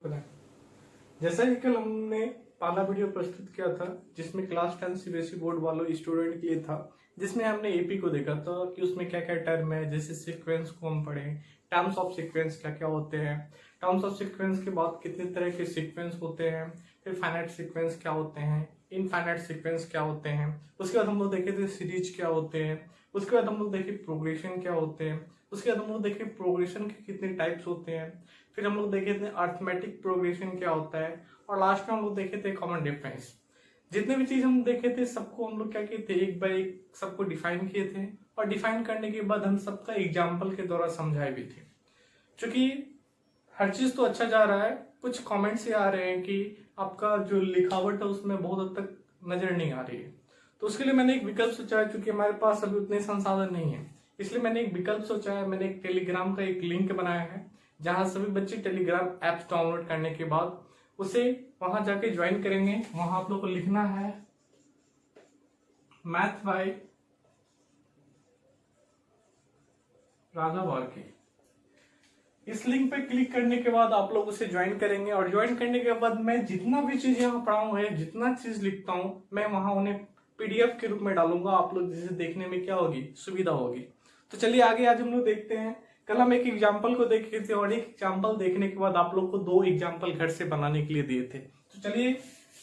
बनाए। जैसा कि कल हमने पहला वीडियो प्रस्तुत किया था जिसमें क्लास 10 सीबीएसई बोर्ड वालों स्टूडेंट के लिए था, जिसमें हमने एपी को देखा था कि उसमें क्या क्या टर्म है। जैसे सीक्वेंस को हम पढ़े, टर्म्स ऑफ सीक्वेंस क्या क्या होते हैं, टर्म्स ऑफ सीक्वेंस के बाद कितने तरह के सीक्वेंस होते हैं, फिर फाइनाइट सीक्वेंस क्या होते हैं, इनफाइनाइट सीक्वेंस क्या होते हैं। उसके बाद हम लोग देखे थे सीरीज क्या होते हैं। उसके बाद हम लोग देखे प्रोग्रेशन क्या होते हैं। उसके बाद हम लोग देखे प्रोग्रेशन के कितने टाइप्स होते हैं। फिर हम लोग देखे थे अर्थमेटिक प्रोग्रेशन क्या होता है, और लास्ट में हम लोग देखे थे कॉमन डिफरेंस। जितने भी चीज हम देखे थे सबको हम लोग क्या किए थे, एक बार एक सबको डिफाइन किए थे, और डिफाइन करने के बाद हम सबका एग्जाम्पल के द्वारा समझाए भी थे। क्योंकि हर चीज तो अच्छा जा रहा है, कुछ कमेंट्स ये आ रहे हैं कि आपका जो लिखावट है उसमें बहुत हद तक नजर नहीं आ रही है। तो उसके लिए मैंने एक विकल्प सोचा है, क्योंकि हमारे पास अभी उतने संसाधन नहीं है, इसलिए मैंने एक विकल्प सोचा है। मैंने एक टेलीग्राम का एक लिंक बनाया है जहां सभी बच्चे टेलीग्राम ऐप्स डाउनलोड करने के बाद उसे वहां जाके ज्वाइन करेंगे। वहां आप लोग को लिखना है मैथ बाय राजा वार्के। इस लिंक पे क्लिक करने के बाद आप लोग उसे ज्वाइन करेंगे, और ज्वाइन करने के बाद मैं जितना भी चीज यहाँ पढ़ाऊँ है, जितना चीज लिखता हूँ, मैं वहां उन्हें पीडीएफ के रूप में डालूंगा। आप लोग जिसे देखने में क्या होगी, सुविधा होगी। तो चलिए आगे आज हम लोग देखते हैं। कल हम एक एग्जाम्पल को देखे थे, और एक एग्जाम्पल देखने के बाद आप लोग को दो एग्जाम्पल घर से बनाने के लिए दिए थे। तो चलिए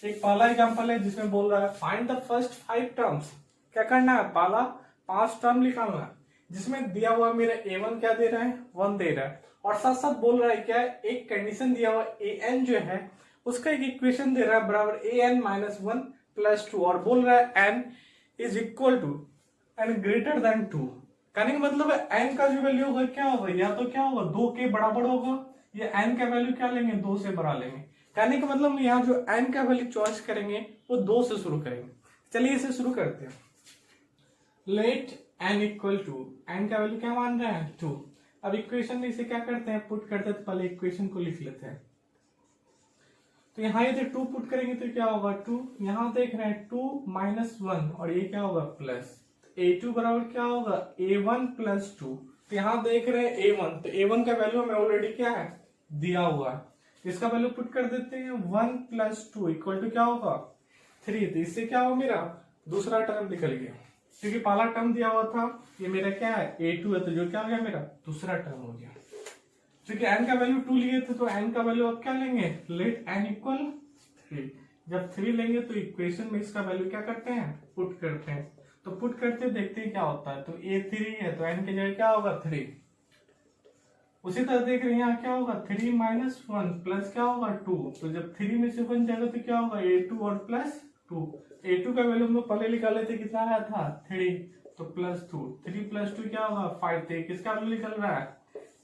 एक पहला एग्जाम्पल है जिसमें बोल रहा है फाइंड द फर्स्ट 5 टर्म्स। क्या करना है, पहला 5 टर्म निकालना है, जिसमें दिया हुआ मेरा a1 क्या दे रहा है, 1 दे रहा है, और साथ साथ बोल रहा है क्या, एक कंडीशन दिया हुआ an जो है उसका एक इक्वेशन दे रहा है बराबर an माइनस 1 प्लस 2, और बोल रहा है n is equal to and greater than 2। कहने का मतलब है n का जो वैल्यू होगा क्या होगा, या तो क्या होगा 2 के बराबर होगा, या n का वैल्यू क्या लेंगे, 2 से बढ़ा लेंगे। कहने का मतलब यहाँ जो n का वैल्यू चॉइस करेंगे वो 2 से शुरू करेंगे। चलिए इसे शुरू करते हैं। Let n equal to, n का वैल्यू क्या मान रहे हैं, 2। अब इक्वेशन में इसे क्या करते हैं, पुट करते हैं। तो पहले इक्वेशन को लिख लेते हैं। तो यहाँ यदि 2 पुट करेंगे तो क्या होगा, 2, यहाँ देख रहे हैं 2 माइनस 1, और ये क्या होगा प्लस a2 बराबर क्या होगा a1 प्लस 2। तो यहाँ देख रहे हैं a1, तो a1 का वैल्यू हमें ऑलरेडी क्या है, दिया हुआ है। इसका वैल्यू पुट कर देते हैं, 1 प्लस 2 इक्वल टू क्या होगा 3। तो इससे क्या होगा, मेरा दूसरा टर्म निकल गया, क्योंकि पहला टर्म दिया हुआ था ये मेरा क्या है a2 है, तो जो क्या हो गया मेरा दूसरा टर्म हो गया। क्योंकि n का वैल्यू 2 लिए थे तो n का वैल्यू अब क्या लेंगे, लेट n इक्वल 3। जब 3 लेंगे तो इक्वेशन में इसका वैल्यू क्या करते हैं, पुट करते हैं। तो पुट करते देखते हैं क्या होता है। तो a3 है तो n की जगह क्या होगा 3। उसी तरह देख रहे हैं यहाँ क्या होगा 3 माइनस 1 प्लस क्या होगा 2। तो जब 3 में से 1 जाएगा तो क्या होगा a2 और प्लस 2। a2 का वैल्यू हम लोग पहले निकाले थे, कितना आया था 3, तो प्लस 2, 3 प्लस 2 क्या होगा 5। थे किसका वैल्यू निकल रहा है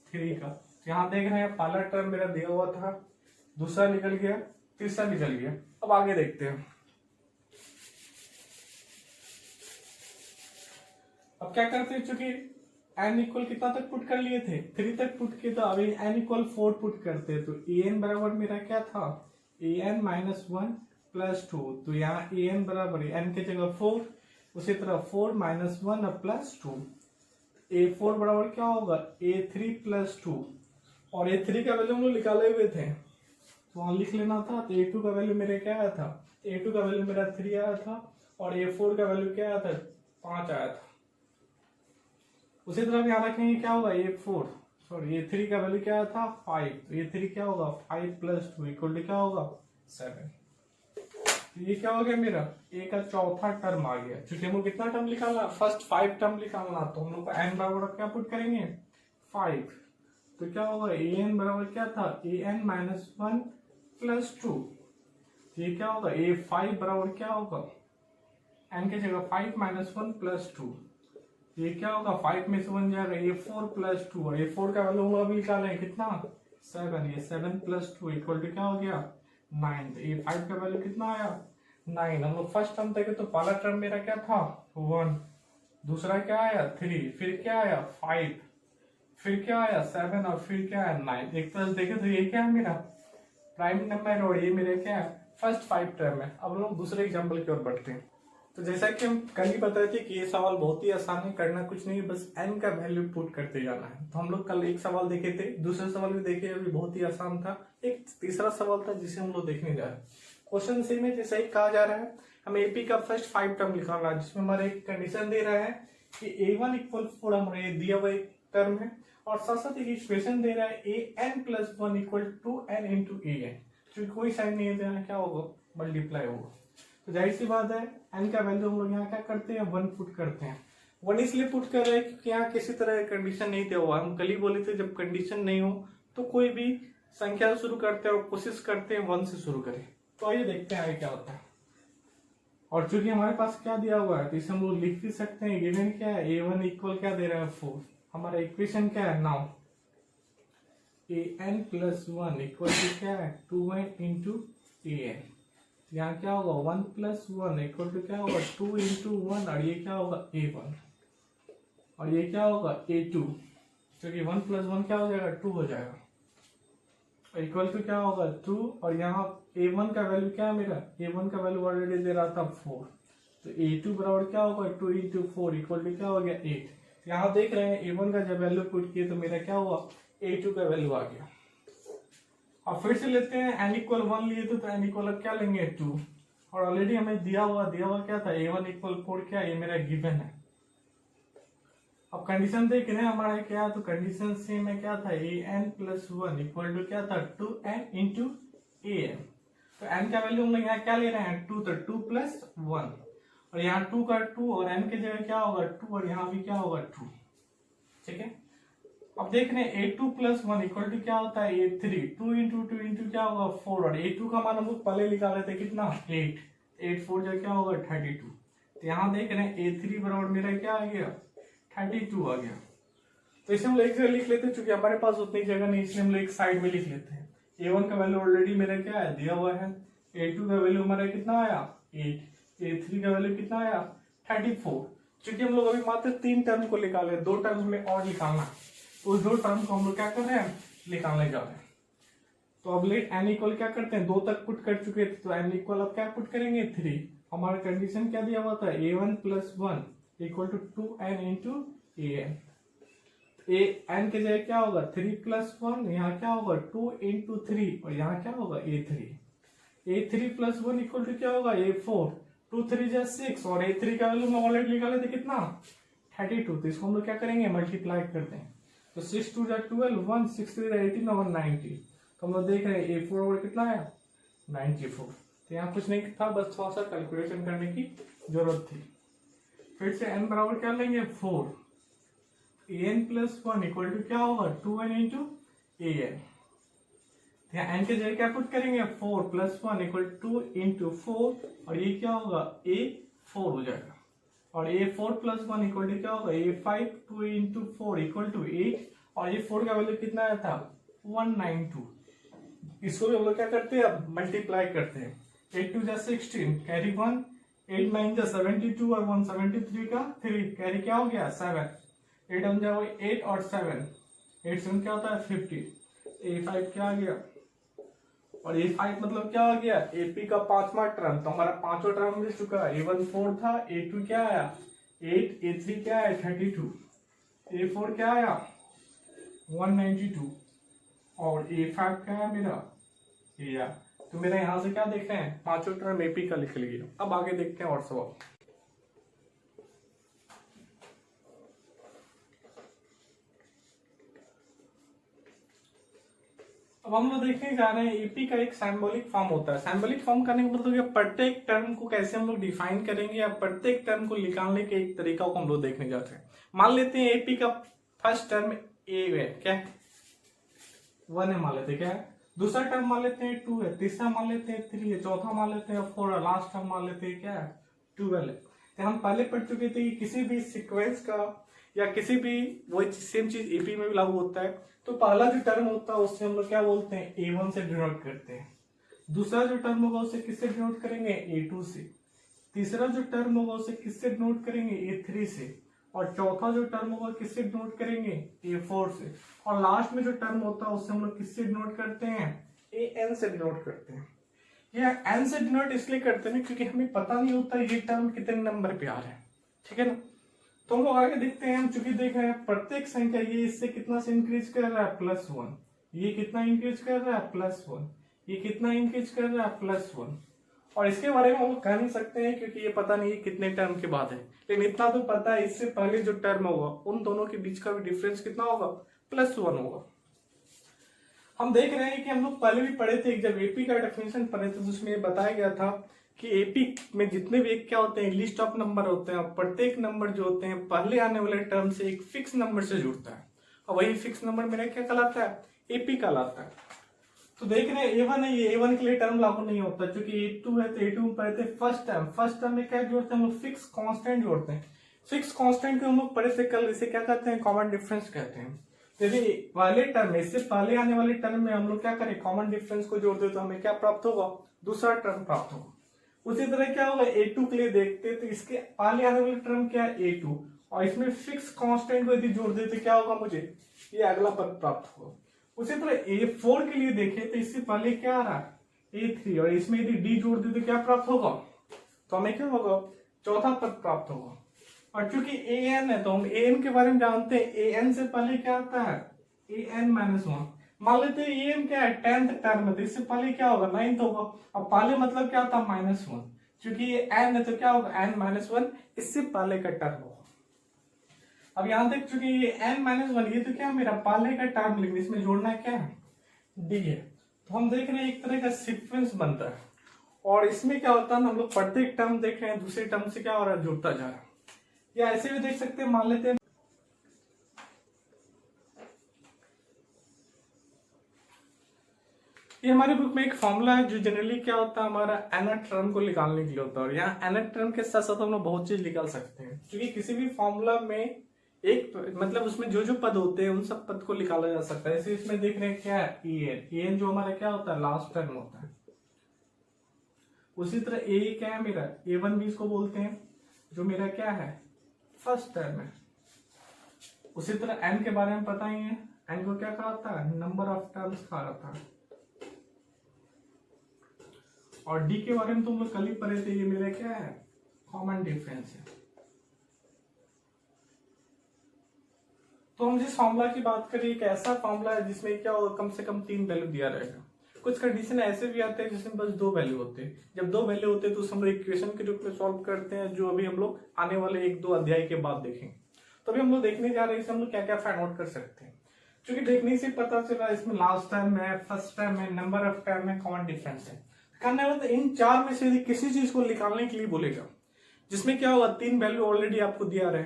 3 का। यहाँ देख रहे हैं पहला टर्म मेरा दिया हुआ था, दूसरा निकल गया, तीसरा निकल गया। अब आगे देखते हैं। अब क्या करते हैं, चूंकि n इक्वल कितना तक पुट कर लिए थे, 3 तक पुट किए, तो अभी n इक्वल 4 पुट करते हैं। तो an बराबर मेरा क्या था, an माइनस 1 प्लस 2। तो यहाँ an बराबर n की जगह 4, उसी तरह 4 माइनस 1 और प्लस 2। a4 बराबर क्या होगा a3 प्लस 2, और a3 का वैल्यू हम लोग निकाले हुए थे तो वहां लिख लेना था। तो a2 का वैल्यू मेरे क्या आया था, a2 का वैल्यू मेरा 3 आया था, और a4 का वैल्यू क्या आया था 5 आया था। उसी तरह यहाँ रखेंगे क्या होगा a3 का वैल्यू क्या आया था 5। तो a3 क्या होगा 5 प्लस 2 इक्वल टू क्या होगा 7। तो ये क्या हो गया मेरा a का चौथा टर्म आ गया। क्योंकि हम लोग कितना टर्म निकालना, फर्स्ट 5 टर्म निकालना, तो हम लोग n बराबर क्या पुट करेंगे 5। तो क्या होगा an बराबर क्या था an माइनस 1 प्लस 2। ये क्या होगा a5 बराबर क्या होगा n की जगह 5 माइनस 1 प्लस 2। ये क्या होगा 5 में से 1 जाएगा a4 प्लस 2, और a4 का वैल्यू हम लोग अभी निकालें कितना 7। ये 7 प्लस 2 इक्वल टू क्या हो गया 9। तो a5 का वैल्यू कितना आया 9। हम लोग फर्स्ट टर्म देखे तो पहला टर्म मेरा क्या था 1, दूसरा क्या आया 3, फिर क्या आया 5, फिर क्या आया 7, और फिर क्या आया 9। एक तरह से देखे तो ये क्या है मेरा प्राइम नंबर, और ये मेरे क्या है फर्स्ट 5 टर्म है। अब लोग दूसरे एग्जाम्पल की ओर बढ़ते हैं। तो जैसा कि हम कल ही बताए थे कि ये सवाल बहुत ही आसान है, करना कुछ नहीं है, बस n का वैल्यू पुट करते जाना है। तो हम लोग कल एक सवाल देखे थे, दूसरा सवाल भी देखे, अभी बहुत ही आसान था। एक तीसरा सवाल था जिसे हम लोग देखने जा रहे हैं। क्वेश्चन सेम है, जैसा ही कहा जा रहा है हमें एपी का फर्स्ट 5 टर्म निकालना है, जिसमें हमारा एक कंडीशन दे रहा है कि a1 इक्वल 4 हमारा ये दिया हुआ एक टर्म है, और साथ साथ एक इक्वेशन दे रहा है an+1 equal to n into A N, क्योंकि कोई साइन नहीं देना, क्या होगा, मल्टीप्लाई होगा। तो जाहिर सी बात है n का वैल्यू हम लोग यहाँ क्या करते हैं, 1 पुट करते हैं। 1 इसलिए पुट कर रहे हैं क्योंकि यहाँ किसी तरह का कंडीशन नहीं दिया हुआ। हम कल ही बोले थे जब कंडीशन नहीं हो तो कोई भी संख्या शुरू करते हैं और कोशिश करते हैं 1 से शुरू करें। तो आइए देखते हैं आगे क्या होता है। और चूंकि हमारे पास क्या दिया हुआ है तो इसे हम लोग लिख भी सकते हैं। गिवन क्या है, a1 इक्वल क्या दे रहा है, 4। हमारा इक्वेशन क्या है, नाउ an+1 इक्वल टू क्या है, 2n इंटू an। यहाँ क्या होगा, 1+1 इक्वल टू क्या होगा, 2 इंटू 1, और ये क्या होगा, a1, और ये क्या होगा, a2, क्योंकि 1+1 क्या हो जाएगा, 2 हो जाएगा, इक्वल टू क्या होगा, 2, और यहाँ a1 का वैल्यू क्या है मेरा, a1 का वैल्यू ऑलरेडी दे रहा था 4, तो a2 बराबर क्या होगा, 2 इंटू 4 इक्वल टू क्या हो गया, 8। यहाँ देख रहे हैं a1 का जब वैल्यू पुट किए तो मेरा क्या हुआ, a2 का वैल्यू आ गया। अब फिर से लेते हैं, n इक्वल 1 लिए थे तो n इक्वल अब क्या लेंगे, 2, और ऑलरेडी हमें दिया हुआ क्या था, a1 इक्वल 4, क्या ये मेरा गिवन है। अब कंडीशन देख रहे हैं हमारा क्या, तो कंडीशन सेम है, क्या था, an+1 इक्वल टू क्या था, 2n इंटू an। तो n का वैल्यू हम लोग यहाँ क्या ले रहे हैं, 2, तो 2+1, और यहाँ 2 का 2, और n के जगह क्या होगा, 2, और यहाँ भी क्या होगा, 2। ठीक है, अब देख रहे हैं a2+1 इक्वल टू क्या होता है, a3, 2 इंटू 2 इंटू क्या होगा, 4, और a2 का मान हम लोग पहले निकाले थे कितना, 8, 8 4 जो क्या होगा, 32। तो यहाँ देख रहे हैं a3 बराबर मेरा क्या आ गया, 32 आ गया। तो इसे हम लोग एक जगह लिख लेते हैं, चूंकि हमारे पास उतनी जगह नहीं, इसलिए हम लोग एक साइड में लिख लेते हैं। a1 का वैल्यू ऑलरेडी मेरा क्या है, दिया हुआ है, a2 का वैल्यू हमारा कितना आया, 8, a3 का वैल्यू कितना आया, 34। चूंकि हम लोग अभी मात्र 3 टर्म को निकाले, 2 टर्म में और निकालना, उस 2 टर्म को हम लोग क्या कर रहे हैं, निकालने जा रहे हैं। तो अब लेट n इक्वल क्या करते हैं, 2 तक पुट कर चुके थे, तो n इक्वल अब क्या पुट करेंगे, 3। हमारा कंडीशन क्या दिया हुआ था, a1+1 equal to 2n into an। n के जगह क्या होगा, 3+1, यहाँ क्या होगा, 2 इंटू 3, और यहाँ क्या होगा, a3। a3+1 इक्वल टू क्या होगा, a4, 2 3 जा 6, और a3 का वैल्यू हम ऑलरेडी निकाले थे कितना, 32। तो इसको हम लोग क्या करेंगे, मल्टीप्लाई करते हैं। तो 6 2 जा 12, 1 6 3 जा 18 और 90। तो हम लोग देख रहे हैं a4 और कितना है, 94। तो यहाँ कुछ नहीं था, बस थोड़ा सा कैलकुलेशन करने की जरूरत थी। फिर से n बराबर क्या लेंगे, 4, an+1 इक्वल टू क्या होगा, 2n इंटू an। यहाँ n के जगह क्या पुट करेंगे, 4+1 इक्वल 2 इंटू 4, और ये क्या होगा, a4 हो जाएगा, और a4+1 इक्वल टू क्या होगा, a5, 2 इंटू 4 इक्वल टू 8, और ये 4 का वैल्यू कितना आया था, 192। इसको भी हम लोग क्या करते हैं, अब मल्टीप्लाई करते हैं। 8 2 जा 16, कैरी 1, 8 9 जा 72, और 173 का 3, कैरी क्या हो गया, 7, 8 1 जा 8, और 7, 8 7 क्या होता है, 50। a5 क्या आ गया, और a5 मतलब क्या आ गया, AP का 5वां टर्म। तो हमारा 5वां टर्म मिल चुका है, a1 4 था, a2 क्या आया, 8, a3 क्या है, 32, a4 क्या आया, 192, और a5 क्या है मेरा, या तो मेरा यहां से क्या देख रहे हैं, 5वां टर्म AP का लिख लिया। अब आगे देखते हैं और सवाल। अब हम लोग देखने जा रहे हैं एपी का एक सिंबॉलिक फॉर्म होता है। सिंबॉलिक फॉर्म करने का मतलब प्रत्येक टर्म को कैसे हम लोग डिफाइन करेंगे, या प्रत्येक टर्म को निकालने के एक तरीका को हम लोग देखने जाते हैं। मान लेते हैं एपी का फर्स्ट टर्म ए है, क्या 1 है, मान लेते हैं क्या है, दूसरा टर्म मान लेते हैं 2 है, तीसरा मान लेते हैं 3 है, चौथा मान लेते हैं 4 है, लास्ट टर्म मान लेते हैं क्या है, 12 है। तो हम पहले पढ़ चुके थे कि किसी भी सिक्वेंस का या किसी भी वो सेम चीज एपी में भी लागू होता है। तो पहला जो टर्म होता है उससे हम लोग क्या बोलते हैं, a1 से डिनोट करते हैं। दूसरा जो टर्म होगा उसे किससे डिनोट करेंगे, a2 से। तीसरा जो टर्म होगा उसे किससे डिनोट करेंगे, a3 से। और चौथा जो टर्म होगा किससे डिनोट करेंगे, a4 से। और लास्ट में जो टर्म होता है उससे हम लोग किससे डिनोट करते हैं, an से डिनोट करते हैं। ये एन से डिनोट इसलिए करते हैं क्योंकि हमें पता नहीं होता ये टर्म कितने नंबर पे आ रहा है, ठीक है ना। तो हम लोग आगे देखते हैं, हम चूंकि देख रहे हैं प्रत्येक संख्या ये इससे कितना से इंक्रीज कर रहा है +1, ये कितना इंक्रीज कर रहा है +1, ये कितना इंक्रीज कर रहा है +1। और इसके बारे में हम लोग कह नहीं सकते हैं क्योंकि ये पता नहीं है कितने टर्म के बाद है, लेकिन इतना तो पता है इससे पहले जो टर्म होगा उन दोनों के बीच का भी डिफरेंस कितना होगा +1 होगा। हम देख रहे हैं कि हम लोग पहले भी पढ़े थे, जब एपी का डेफिनेशन पढ़े थे तो उसमें बताया गया था कि एपी में जितने भी एक क्या होते हैं लिस्ट ऑफ नंबर होते हैं, और प्रत्येक नंबर जो होते हैं पहले आने वाले टर्म से एक फिक्स नंबर से जुड़ता है, और वही फिक्स नंबर मेरा क्या कहलाता है एपी कहलाता है। तो देख रहे हैं A1 है, ये A1 के लिए टर्म लागू नहीं होता क्योंकि A2 है, तो A2 में पढ़े थे फर्स्ट टर्म में क्या जोड़ते हैं हम लोग फिक्स कांस्टेंट जोड़ते हैं। फिक्स कांस्टेंट को हम लोग पढ़े थे कल, इसे क्या कहते हैं कॉमन डिफरेंस कहते हैं। यदि वाले टर्म इससे पहले आने वाले टर्म में हम लोग क्या करें कॉमन डिफरेंस को जोड़ दे तो हमें क्या प्राप्त होगा दूसरा टर्म प्राप्त होगा। उसी तरह क्या होगा A2 के लिए देखते तो इसके पहले आने वाले टर्म क्या है A2, और इसमें फिक्स कांस्टेंट को यदि जोड़ देते क्या होगा मुझे ये अगला पद प्राप्त होगा। उसी तरह A4 के लिए देखें तो इससे पहले क्या आ रहा है A3, और इसमें यदि D जोड़ दे तो क्या प्राप्त होगा, तो हमें क्या होगा चौथा पद प्राप्त होगा। और चूंकि AN है तो हम AN के बारे में जानते हैं, AN से पहले क्या आता है AN-1। मान लेते हैं AN क्या है 10th टर्म है, तो इससे पहले क्या होगा 9th होगा, और पहले मतलब क्या होता है -1, क्योंकि ये N है तो क्या होगा N-1 इससे पहले का टर्म होगा। अब यहां तक चूंकि ये N-1 ये तो क्या मेरा पहले का टर्म, लेकिन इसमें जोड़ना क्या है D है, तो हम देख रहे हैं एक तरह का सीक्वेंस बनता है, और इसमें क्या होता है हम लोग प्रत्येक टर्म देख रहे हैं दूसरे टर्म से क्या हो रहा है जुड़ता जा रहा है। या ऐसे भी देख सकते हैं, मान लेते हैं ये हमारे बुक में एक फॉर्मूला है जो जनरली क्या होता है हमारा nth टर्म को निकालने के लिए होता है, और यहाँ nth टर्म के साथ साथ हम लोग बहुत चीज निकाल सकते हैं, क्योंकि किसी भी फॉर्मूला में एक मतलब उसमें जो जो पद होते हैं उन सब पद को निकाला जा सकता है। जैसे इसमें देख रहे हैं क्या है en जो हमारा क्या होता है लास्ट टर्म होता है। उसी तरह ए क्या है मेरा A1 भी इसको बोलते हैं जो मेरा क्या है फर्स्ट टर्म है। उसी तरह n के बारे में पता ही है, n को क्या कहा था नंबर ऑफ टर्म्स कहा था। और d के बारे में तुम लोग कल ही पढ़े थे, ये मेरा क्या है कॉमन डिफरेंस है। तो हम जिस फॉर्मूला की बात करें एक ऐसा फॉर्मूला है जिसमें क्या होगा कम से कम 3 वैल्यू दिया रहेगा। कुछ कंडीशन ऐसे भी आते हैं जिसमें बस 2 वैल्यू होते हैं। जब 2 वैल्यू होते हैं तो हम लोग इक्वेशन के रूप में सॉल्व करते हैं, जो अभी हम लोग आने वाले 1-2 अध्याय के बाद देखेंगे। तो अभी हम लोग देखने जा रहे हैं हम लोग क्या क्या फाइंड आउट कर सकते हैं, क्योंकि देखने से पता चला इसमें लास्ट टर्म है, फर्स्ट टर्म है, नंबर ऑफ टर्म है, कॉमन डिफरेंस है। करने वाला इन 4 में से यदि किसी चीज को निकालने के लिए बोलेगा जिसमें क्या होगा 3 वैल्यू ऑलरेडी आपको दिया रहे,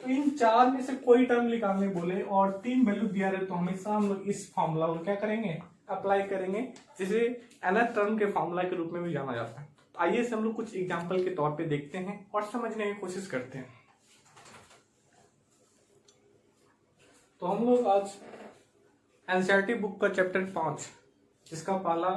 तो इन 4 में से कोई टर्म निकालने बोले और 3 वैल्यू दिया रहे तो हमेशा हम लोग इस फॉर्मूला को क्या करेंगे अप्लाई करेंगे, जिसे nth टर्म के फॉर्मूला के रूप में भी जाना जाता है। तो आइए से हम लोग कुछ एग्जांपल के तौर पे देखते हैं और समझने की कोशिश करते हैं। तो हम लोग आज एनसीईआरटी बुक का चैप्टर 5 जिसका पहला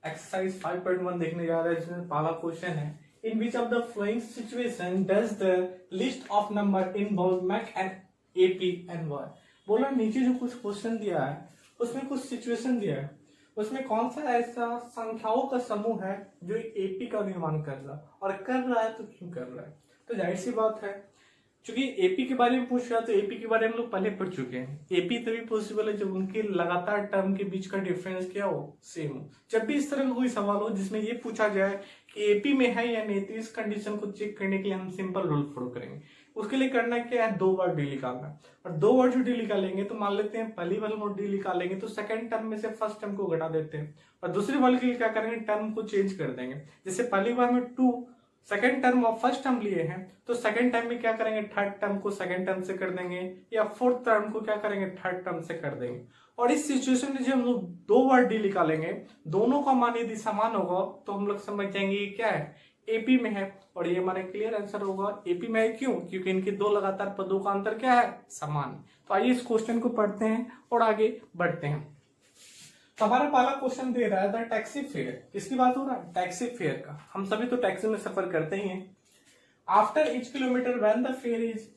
एक्सरसाइज 5.1 देखने जा रहे हैं, जिसमें पहला क्वेश्चन है in which of the following situation does the list of number involve make and AP and why. बोला नीचे जो कुछ क्वेश्चन दिया है उसमें कुछ सिचुएशन दिया है, उसमें कौन सा ऐसा संख्याओं का समूह है जो एपी का निर्माण कर रहा और कर रहा है तो क्यों कर रहा है। तो जाहिर सी बात है क्योंकि एपी के बारे में पूछ रहा है तो एपी के बारे में हम लोग पहले पढ़ चुके हैं। एपी तभी पॉसिबल है जब उनके लगातार टर्म के बीच का डिफरेंस क्या हो सेम हो। जब भी इस तरह का कोई सवाल हो जिसमें ये पूछा जाए कि एपी में है या नहीं, तो इस कंडीशन को चेक करने के लिए हम सिंपल रूल फॉलो करेंगे। उसके लिए करना क्या है 2 बार डी निकालना, और 2 बार जो डी निकालेंगे तो मान लेते हैं पहली वाले में डी निकालेंगे तो सेकंड टर्म में से फर्स्ट टर्म को घटा देते हैं, और दूसरी वाले के लिए क्या करेंगे टर्म को चेंज कर देंगे। जैसे पहली बार में 2 सेकेंड टर्म और फर्स्ट टर्म लिए हैं तो सेकेंड टर्म में क्या करेंगे थर्ड टर्म को सेकेंड टर्म से कर देंगे, या फोर्थ टर्म को क्या करेंगे थर्ड टर्म से कर देंगे। और इस सिचुएशन में जब हम लोग 2 बार डी निकालेंगे दोनों का मान यदि समान होगा तो हम लोग समझ जाएंगे ये क्या है एपी में है, और ये हमारा क्लियर आंसर होगा एपी में है। क्यों? क्योंकि इनके 2 लगातार पदों का अंतर क्या है समान। तो आइए इस क्वेश्चन को पढ़ते हैं और आगे बढ़ते हैं। तो हमारा पहला क्वेश्चन दे रहा है द टैक्सी फेयर। किसकी बात हो रहा है टैक्सी फेयर का। हम सभी तो टैक्सी में सफर करते ही हैं। After each kilometre when the fair is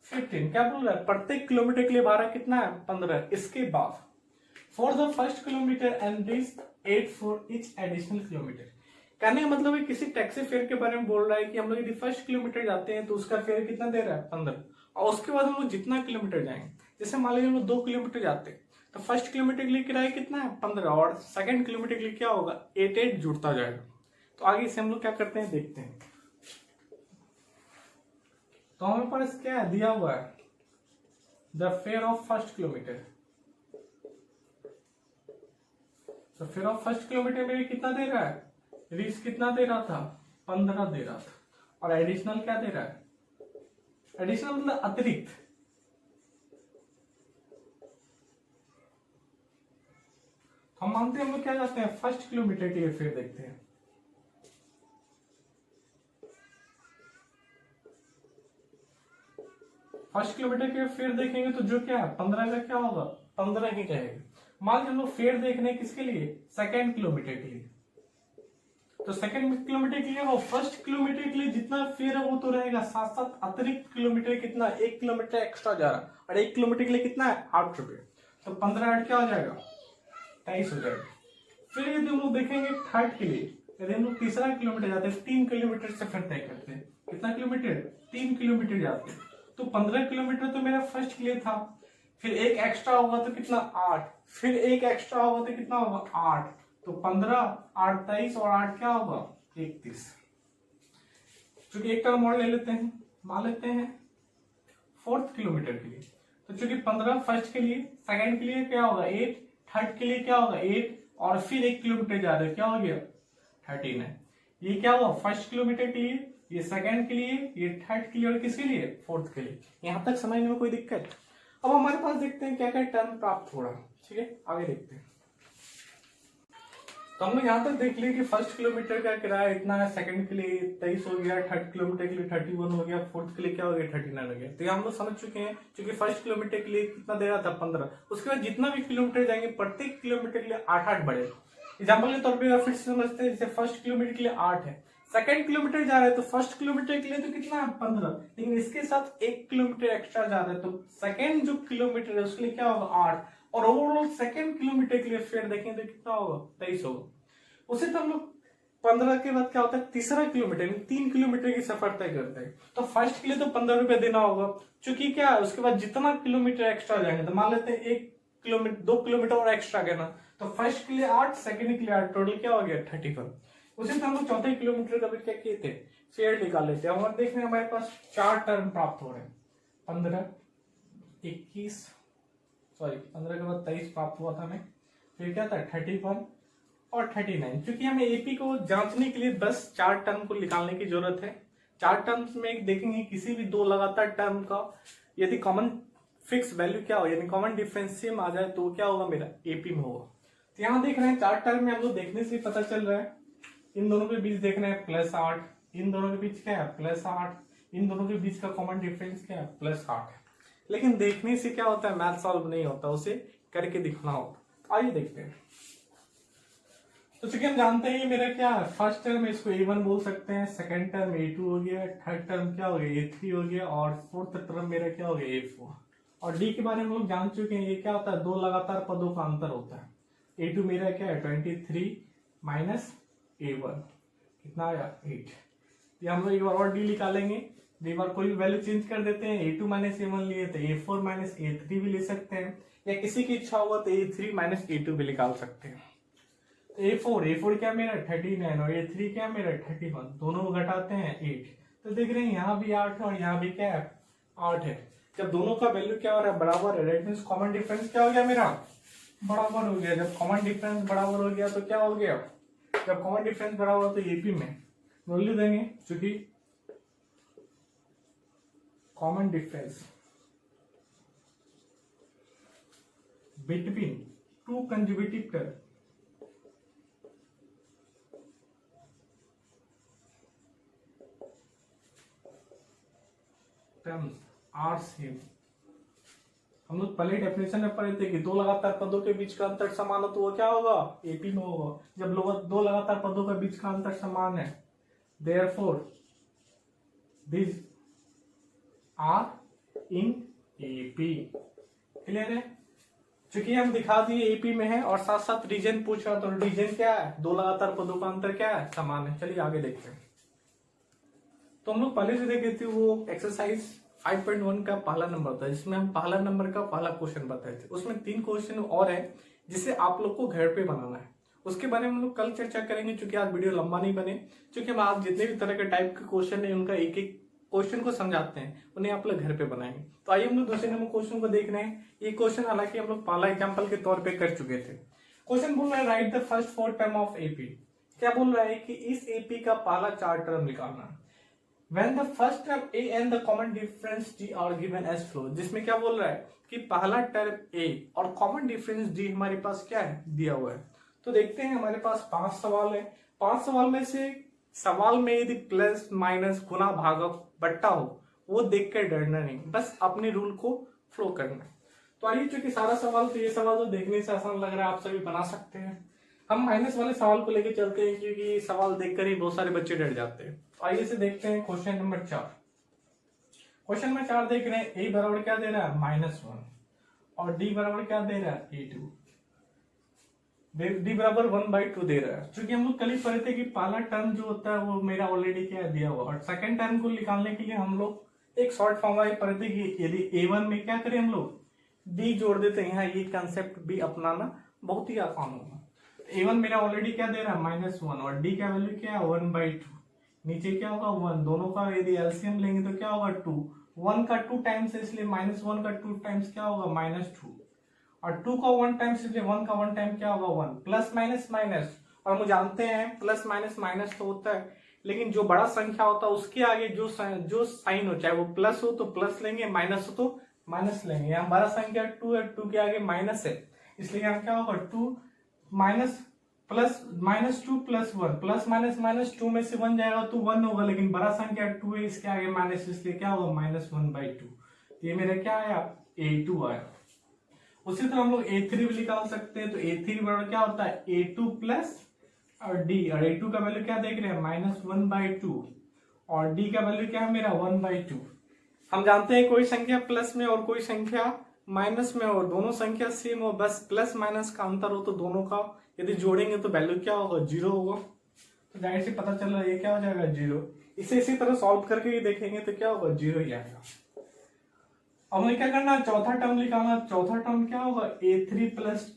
15, क्या बोल रहा है प्रत्येक किलोमीटर के लिए भाड़ा कितना है 15। इसके बाद for the first kilometre and this 8 for each additional kilometre, कहने का मतलब है किसी टैक्सी फेयर के बारे में बोल रहा है कि हम लोग यदि 1 किलोमीटर जाते हैं तो उसका फेयर कितना दे रहा है 15, और उसके बाद हम लोग जितना किलोमीटर जाएंगे, जैसे मान लीजिए हम लोग 2 किलोमीटर जाते हैं तो 1 किलोमीटर के लिए किराया कितना है 15, और 2nd किलोमीटर के लिए क्या होगा 8 जुड़ता जाएगा। तो आगे से हम लोग क्या करते हैं देखते हैं। तो हमारे पास क्या है दिया हुआ है the fair of 1st kilometre. तो फेयर ऑफ 1st किलोमीटर में कितना दे रहा है, रीस कितना दे रहा था 15 दे रहा था, और एडिशनल क्या दे रहा है, एडिशनल मतलब अतिरिक्त। हम मानते हैं हम लोग क्या जाते हैं 1st किलोमीटर के लिए फेयर देखते हैं। फर्स्ट किलोमीटर के फेयर देखेंगे तो जो क्या है 15 का क्या होगा 15 ही रहेगा। मान लीजिए हम लोग फेयर देख रहे हैं किसके लिए 2nd किलोमीटर के लिए, तो 2nd किलोमीटर के लिए वो 1st किलोमीटर के लिए जितना फेयर है वो तो रहेगा, साथ साथ अतिरिक्त किलोमीटर कितना 1 किलोमीटर एक्स्ट्रा जा रहा है, और 1 किलोमीटर के लिए कितना है 8 रुपये, तो 15 क्या हो जाएगा 23 हो जाएगा। फिर यदि हम लोग देखेंगे 3rd के लिए, यदि हम लोग 3रा किलोमीटर जाते हैं 3 किलोमीटर से फिर तय करते हैं, कितना किलोमीटर 3 किलोमीटर जाते हैं, तो 15 किलोमीटर तो मेरा 1st के लिए था, फिर एक एक्स्ट्रा होगा तो कितना 8, फिर एक एक्स्ट्रा होगा तो कितना होगा 8, तो 15 8 23 और 8 क्या होगा 31। चूंकि एक टर्म और ले लेते हैं, मान लेते हैं 4th किलोमीटर के लिए, तो चूंकि 15 1st के लिए, 2nd के लिए क्या होगा 8, 3rd के लिए क्या होगा 8, और फिर 1 किलोमीटर जा रहे क्या हो गया 13 है। ये क्या हुआ 1st किलोमीटर के लिए, ये 2nd के लिए, ये 3rd के लिए, और किसके लिए 4th के लिए। यहां तक समझने में कोई दिक्कत। अब हमारे पास देखते हैं क्या क्या टर्म प्राप्त हो रहा है, ठीक है आगे देखते हैं। तो हम लोग यहाँ तक देख लिए कि 1st किलोमीटर का किराया इतना है, 2nd के लिए 23 हो गया, 3rd किलोमीटर के लिए 31 हो गया, 4th के लिए क्या हो गया 39 हो गया। तो ये हम लोग समझ चुके हैं, क्योंकि 1st किलोमीटर के लिए कितना दे रहा था 15, उसके बाद जितना भी किलोमीटर जाएंगे प्रत्येक किलोमीटर के लिए 8 बढ़ेगा। एग्जाम्पल के तौर पर फिर से समझते हैं, जैसे 1st किलोमीटर के लिए 8 है, 2nd किलोमीटर जा रहा है तो 1st किलोमीटर के लिए तो कितना है 15, लेकिन इसके साथ 1 किलोमीटर एक्स्ट्रा जा रहा है, तो 2nd जो किलोमीटर है उसके लिए क्या होगा 8, और ओवरऑल 2nd किलोमीटर के लिए फेयर देखें तो कितना होगा 23 होगा। उसे तो हम लोग 15 के बाद क्या होता है 3रा किलोमीटर 3 किलोमीटर की सफर तय करते हैं, तो 1st के लिए तो 15 रुपए देना होगा, क्योंकि क्या है उसके बाद जितना किलोमीटर एक्स्ट्रा जाएंगे, तो मान लेते हैं 1 किलोमीटर 2 किलोमीटर और एक्स्ट्रा करना, तो 1st के लिए 8, 2nd के लिए 8, टोटल क्या हो गया 31। उसे तो हम लोग 4थे किलोमीटर का भी क्या किए थे फेयर निकाल लेते हैं। और देख रहे हैं हमारे पास 4 टर्म प्राप्त हो रहे हैं, 15 21 सॉरी 15 के बाद 23 प्राप्त हुआ था हमें, फिर क्या था 31 और 39। क्योंकि हमें एपी को जांचने के लिए बस 4 टर्म को निकालने की जरूरत है। 4 टर्म्स में देखेंगे किसी भी 2 लगातार टर्म का यदि कॉमन फिक्स वैल्यू क्या हो यानी कॉमन डिफरेंस सेम आ जाए तो क्या होगा मेरा एपी में होगा। तो यहाँ देख रहे हैं 4 टर्म में हम लोग देखने से पता चल रहा है, इन दोनों के बीच देख रहे हैं +8, इन दोनों के बीच क्या है +8, इन दोनों के बीच का कॉमन डिफरेंस क्या है +8 है। लेकिन देखने से क्या होता है मैथ सॉल्व नहीं होता, उसे करके दिखना होता। आइए देखते हैं। तो चूंकि हम जानते हैं मेरा क्या है 1st टर्म इसको A1 बोल सकते हैं, 2nd टर्म A2 हो गया, 3rd टर्म क्या हो गया A3 हो गया, और 4th टर्म मेरा क्या हो गया A4। और D के बारे में हम लोग जान चुके हैं, ये क्या होता है 2 लगातार पदों का अंतर होता है। A2 मेरा क्या है 23 माइनस A1 कितना आया 8। ये हम लोग एक बार और D निकालेंगे, एक बार कोई भी वैल्यू चेंज कर देते हैं, A2 माइनस A1 लिए तो A4 माइनस A3 भी ले सकते हैं, या किसी की इच्छा होगा तो A3 माइनस A2 भी निकाल सकते हैं। A4 क्या मेरा 39 और A3 क्या मेरा 31, दोनों को घटाते हैं 8, तो देख रहे हैं यहाँ भी 8 है और यहाँ भी क्या है 8 है। जब दोनों का वैल्यू क्या हो रहा है बराबर है, दैट मींस कॉमन डिफरेंस क्या हो गया मेरा बराबर हो गया। जब कॉमन डिफरेंस बराबर हो गया तो क्या हो गया, जब कॉमन डिफरेंस बराबर हो तो एपी में वैल्यू देंगे, क्योंकि common difference between 2 consecutive terms are same. हम लोग पहले डेफिनेशन में पढ़े थे कि 2 लगातार पदों के बीच का अंतर समान हो तो वो क्या होगा एपी में होगा। जब 2 लगातार पदों के बीच का अंतर समान है therefore this are in AP. Clear है। चूंकि हम दिखा दिए एपी में है और साथ साथ रीजन पूछ रहा, तो रीजन क्या है, दो लगातार पदों का अंतर क्या है, समान है। चलिए आगे देखते हैं। तो हम लोग पहले से देखे थे वो एक्सरसाइज 5.1 का पहला नंबर था, जिसमें हम पहला नंबर का पहला क्वेश्चन बताए थे। उसमें 3 क्वेश्चन और है जिसे आप लोग को घर पे बनाना है। उसके बारे में हम लोग कल चर्चा करेंगे, क्योंकि आज वीडियो लंबा नहीं बने। क्योंकि हम आज जितने भी तरह के टाइप के क्वेश्चन है उनका एक एक क्वेश्चन को समझाते हैं, उन्हें आप लोग घर पे बनाएंगे। तो आइए हम लोग दूसरे नंबर क्वेश्चन को देख रहे हैं। ये क्वेश्चन हालांकि हम लोग पहला एग्जाम्पल के तौर पर कर चुके थे। क्वेश्चन बोल रहा है right the first 4 term of AP. क्या बोल रहा है कि इस एपी का पहला 4 टर्म निकालना। When the first term A and the common difference D are given as follows, जिसमें क्या बोल रहा है कि पहला टर्म A और कॉमन डिफरेंस D हमारे पास क्या है, दिया हुआ है। तो देखते हैं, हमारे पास 5 सवाल है। 5 सवाल में से सवाल में यदि प्लस माइनस गुना भागक बट्टा हो, वो देख कर डरना नहीं, बस अपने रूल को फ्लो करना है। तो आइए, चूंकि सारा सवाल तो ये सवाल तो देखने से आसान लग रहा है, आप सभी बना सकते हैं। हम माइनस वाले सवाल को लेके चलते हैं, क्योंकि सवाल देखकर ही बहुत सारे बच्चे डर जाते हैं। तो आइए से देखते हैं क्वेश्चन नंबर 4। क्वेश्चन नंबर 4 देख रहे हैं, ए बराबर क्या दे रहा है, -1, और डी बराबर क्या दे रहा है, A2। डी बराबर 1/2 दे रहा है। क्योंकि हम लोग कल ही पढ़े थे कि पहला टर्म जो होता है वो मेरा ऑलरेडी क्या दिया हुआ, और सेकंड टर्म को निकालने के लिए हम लोग एक शॉर्ट फॉर्मूला पढ़े थे कि यदि A1 में क्या करें हम लोग, डी जोड़ देते हैं। यहाँ ये कंसेप्ट भी अपनाना बहुत ही आसान होगा। A1 मेरा ऑलरेडी क्या दे रहा है, -1, और D का वैल्यू क्या है, 1/2। नीचे क्या होगा, 1। दोनों का यदि एलसीएम लेंगे तो क्या होगा, 2। 1 का 2 टाइम्स है, इसलिए -1 का 2 टाइम्स क्या होगा, -2। और 2 का 1 टाइम्स, इसलिए 1 का 1 टाइम क्या होगा, 1। प्लस माइनस माइनस, और हम जानते हैं प्लस माइनस माइनस तो होता है, लेकिन जो बड़ा संख्या होता है उसके आगे जो साइन हो, चाहे वो प्लस हो तो प्लस लेंगे, माइनस हो तो माइनस लेंगे। यहाँ बड़ा संख्या 2 है, 2 के आगे माइनस है, इसलिए यहाँ क्या होगा, 2 minus plus -2 plus 1, plus minus minus 2 में से 1 जाएगा तो 1 होगा, लेकिन बड़ा संख्या 2 है, इसके आगे माइनस, इसलिए क्या होगा, -1/2। ये मेरा क्या आया, A2 आया। उसी तरह हम लोग A3 भी निकाल सकते हैं। तो A3 बराबर क्या होता है, A2 प्लस और D, और A2 का वैल्यू क्या देख रहे हैं, -1/2, और D का वैल्यू क्या है मेरा, 1/2। हम जानते हैं कोई संख्या प्लस में और कोई संख्या माइनस में, और दोनों संख्या सेम हो, बस प्लस माइनस का अंतर हो, तो दोनों का यदि जोड़ेंगे तो वैल्यू क्या होगा, 0 होगा। तो जाहिर से पता चल रहा है ये क्या हो जाएगा, 0। इसे इसी तरह सॉल्व करके ही देखेंगे तो क्या होगा, 0 ही आएगा। अब हमें क्या करना है, चौथा टर्म निकालना। चौथा टर्म क्या होगा, A3 प्लस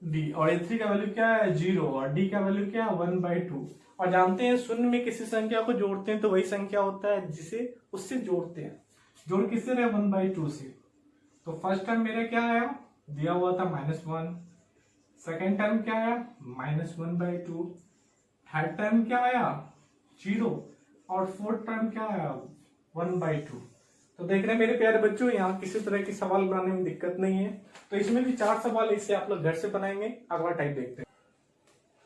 D, और A3 का वैल्यू क्या है, 0, और D का वैल्यू क्या है, 1/2। और जानते हैं शून्य में किसी संख्या को जोड़ते हैं तो वही संख्या होता है जिसे उससे जोड़ते हैं। जोड़ किससे रहे, 1/2 से। तो फर्स्ट टर्म मेरा क्या आया, दिया हुआ था -1। सेकेंड टर्म क्या आया, -1/2। थर्ड टर्म क्या आया, 0, और फोर्थ टर्म क्या आया, 1/2। तो देख रहे हैं मेरे प्यारे बच्चों, यहाँ किसी तरह की सवाल बनाने में दिक्कत नहीं है। तो इसमें भी 4 सवाल इससे आप लोग घर से बनाएंगे। अगला टाइप देखते हैं।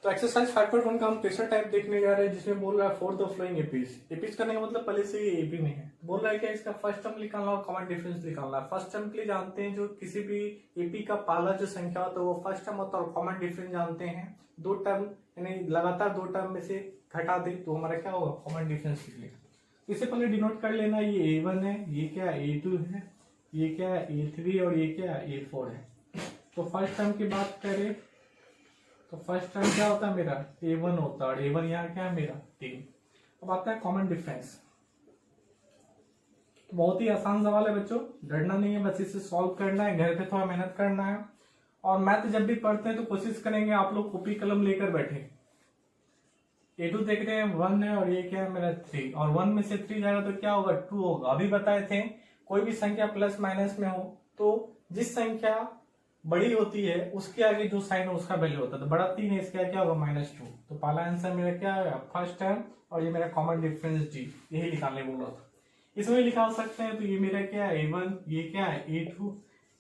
तो एक्सरसाइज 5.1 का हम तीसरा टाइप देखने जा रहे हैं, जिसमें बोल रहा है for the flowing APs. APs करने का मतलब पहले से ही एपी में है। बोल रहा है कि इसका फर्स्ट टर्म निकालना और कॉमन डिफरेंस निकालना है। फर्स्ट टर्म के लिए जानते हैं, जो किसी भी एपी का पहला जो संख्या होता है वो फर्स्ट टर्म होता है, और कॉमन डिफरेंस जानते हैं 2 टर्म, यानी लगातार 2 टर्म में से घटा दे तो हमारा क्या होगा, कॉमन डिफरेंस निकलेगा। इससे पहले डिनोट कर लेना, ये A1 है, ये क्या है, A2 है, ये क्या है, A3, और ये क्या है, A4 है। तो फर्स्ट टर्म की बात करें तो फर्स्ट टर्म क्या होता है मेरा, A1 होता है, और A1 यहाँ क्या है मेरा, 3। अब आता है कॉमन डिफरेंस। बहुत ही आसान सवाल है बच्चों, डरना नहीं है, बस इसे सॉल्व करना है, घर पे थोड़ा मेहनत करना है। और मैथ जब भी पढ़ते हैं तो कोशिश करेंगे आप लोग कॉपी कलम लेकर बैठे। A2 देख रहे हैं 1 है, और ये क्या है मेरा 3, और 1 में से 3 जाएगा तो क्या होगा, 2 होगा। अभी बताए थे कोई भी संख्या प्लस माइनस में हो तो जिस संख्या बड़ी होती है उसके आगे जो साइन है उसका वैल्यू होता है। तो बड़ा 3 है, इसका क्या होगा, -2। तो पहला आंसर मेरा क्या है, फर्स्ट टर्म, और ये मेरा कॉमन डिफरेंस D, यही निकालने बोल रहा था। इसमें निकाल सकते हैं। तो ये मेरा क्या है, A1, ये क्या है, A2,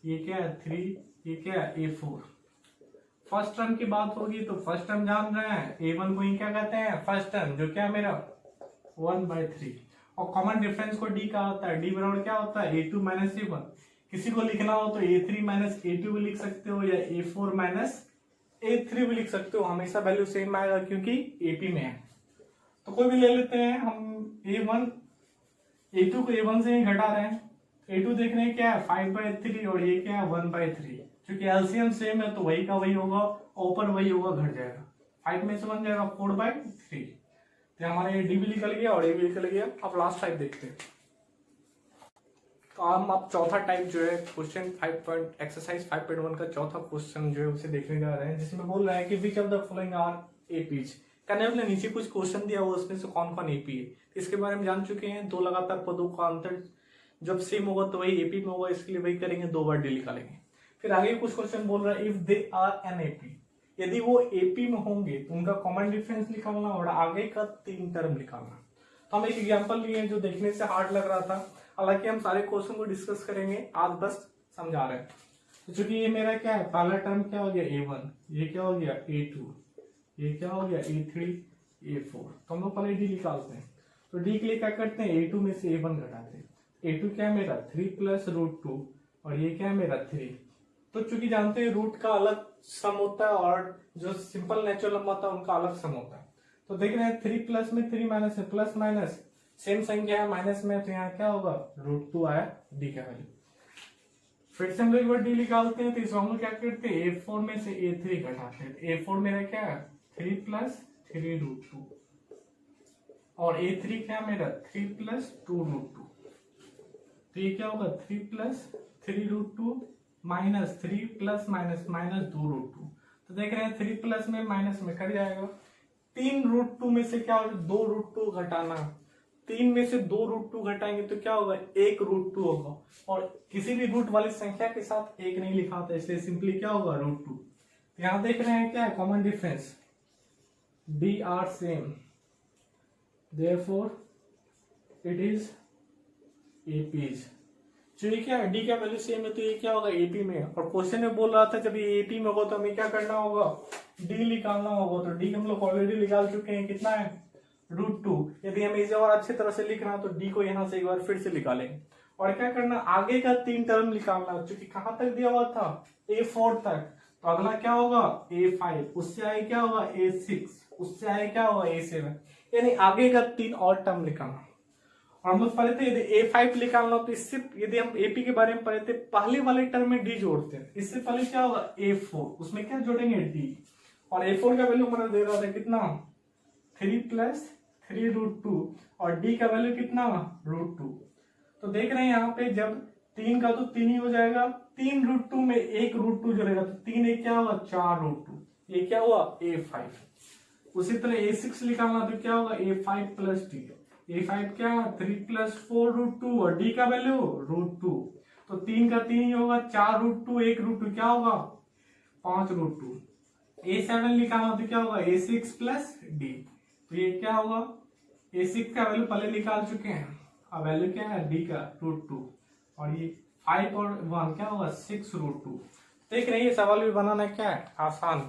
ये क्या है, 3, ये क्या है, A4। फर्स्ट टर्म की बात होगी तो फर्स्ट टर्म जान रहे हैं, A1 को ही क्या कहते हैं, फर्स्ट टर्म, जो क्या मेरा 1/3। और कॉमन डिफरेंस को D का होता है। D बराबर क्या होता है, A2 - A1। किसी को लिखना हो तो A3 - A2 भी लिख सकते हो, या A4 - A3 भी लिख सकते हो। हमेशा वैल्यू सेम आएगा क्योंकि AP में है। तो कोई भी ले लेते हैं हम। A2 को A1 से ही घटा रहे हैं। A2 देख रहे हैं क्या है, 5/3, और ये क्या है, 1/3। क्योंकि एलसीएम सेम है तो वही का वही होगा, ऊपर वही होगा, घट जाएगा। 5 में से बन जाएगा 4/3। तो हमारा ये डी भी निकल गया और ए भी निकल गया। अब लास्ट टाइप देखते हैं। तो हम अब चौथा टाइप जो है क्वेश्चन एक्सरसाइज 5.1 का चौथा क्वेश्चन जो है उसे देखने जा रहे हैं, जिसमें बोल रहा है कि which of the following are APs. कहने वाले नीचे कुछ क्वेश्चन दिया हुआ, उसमें से कौन कौन एपी है इसके बारे में जान चुके हैं। दो लगातार पदों का अंतर जब सेम होगा तो वही एपी में होगा, इसके लिए वही करेंगे, 2 बार डी निकालेंगे। फिर आगे कुछ क्वेश्चन बोल रहा है if they are an AP, यदि वो एपी में होंगे तो उनका कॉमन डिफरेंस निकालना और आगे का 3 टर्म निकालना। तो हम एक एग्जांपल लिए जो देखने से हार्ड लग रहा था, हालांकि हम सारे क्वेश्चन को डिस्कस करेंगे, आज बस समझा रहे हैं। तो चूंकि ये मेरा क्या है, पहला टर्म क्या हो गया A1, ये क्या हो गया A2, ये क्या हो गया A3, A4। तो हम लोग पहले डी निकालते हैं। तो डी के लिए क्या करते हैं, A2 में से A1 घटाते हैं। A2 क्या है मेरा 3 + √2 और ये क्या है मेरा 3। तो चूंकि जानते हैं रूट का अलग सम होता है और जो सिंपल नेचुरल नंबर होता है उनका अलग सम होता है। तो देख रहे हैं 3 प्लस में 3 माइनस है, प्लस माइनस सेम संख्या है, माइनस में तो यहाँ क्या होगा √2 आया डी का वैल्यू। फिर से हम लोग एक बार डी निकालते हैं। तो इसमें हम लोग क्या करते हैं, A4 में से A3 घटाते हैं। A4 मेरा क्या है 3 + 3 √2 और A3 क्या मेरा 3 + 2 √2। तो ये क्या होगा 3 + 3 √2 माइनस 3 प्लस माइनस माइनस 2 √2। तो देख रहे हैं 3 प्लस में माइनस में कट जाएगा। 3 √2 में से क्या होगा 2 √2 घटाना, 3 में से 2 √2 घटाएंगे तो क्या होगा 1 √2 होगा। और किसी भी रूट वाली संख्या के साथ 1 नहीं लिखा था, इसलिए सिंपली क्या होगा √2। यहां देख रहे हैं क्या है common difference, D R same, therefore it is APs. जो ये क्या डी का वैल्यू सेम है तो ये क्या होगा एपी में। और क्वेश्चन में बोल रहा था जब ये एपी में होगा तो हमें क्या करना होगा, डी निकालना होगा। तो डी हम लोग ऑलरेडी निकाल चुके हैं, कितना है √2। यदि हमें इसे और अच्छे तरह से लिखना तो डी को यहां से एक बार फिर से निकालेंगे। और क्या करना, आगे का 3 टर्म निकालना, क्योंकि कहां तक दिया हुआ था A4 तक। तो अगला क्या होगा A5, उससे आगे क्या होगा A6, उससे आगे क्या होगा A7, यानी आगे का 3 और टर्म निकालना। और हम लोग पढ़े थे यदि A5 निकालना तो इससे, यदि हम एपी के बारे में पढ़े थे, पहले वाले टर्म में डी जोड़ते हैं। इससे पहले क्या होगा A4, उसमें क्या जोड़ेंगे डी। और A4 का वैल्यू हमारा दे रहा था कितना 3 + 3 √2 और डी का वैल्यू कितना √2। तो देख रहे हैं यहाँ पे जब 3 का तो 3 ही हो जाएगा, 3 √2 में 1 √2 जोड़ेगा तो 3 1 क्या होगा 4 √2, ये क्या हुआ A5। उसी तरह A6 निकालना तो क्या होगा A5 + D। A5 क्या 3 + 4 √2 और डी का वैल्यू √2। तो 3 का 3 ही होगा, 4 √2 1 √2 क्या होगा 5 √2। A7 निकालना तो क्या होगा A6 + D। तो ये क्या होगा A6 का वैल्यू पहले निकाल चुके हैं, अब वैल्यू क्या है डी का √2 और ये 5 और 1 क्या होगा 6 √2। देख रहे हैं ये सवाल भी बनाना क्या है आसान।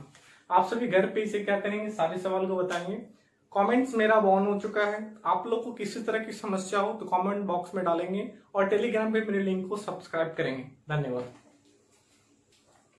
आप सभी घर पे इसे क्या करेंगे, सारे सवाल को बताएंगे। कमेंट्स मेरा ऑन हो चुका है, आप लोग को किसी तरह की समस्या हो तो कमेंट बॉक्स में डालेंगे और टेलीग्राम पे मेरे लिंक को सब्सक्राइब करेंगे। धन्यवाद।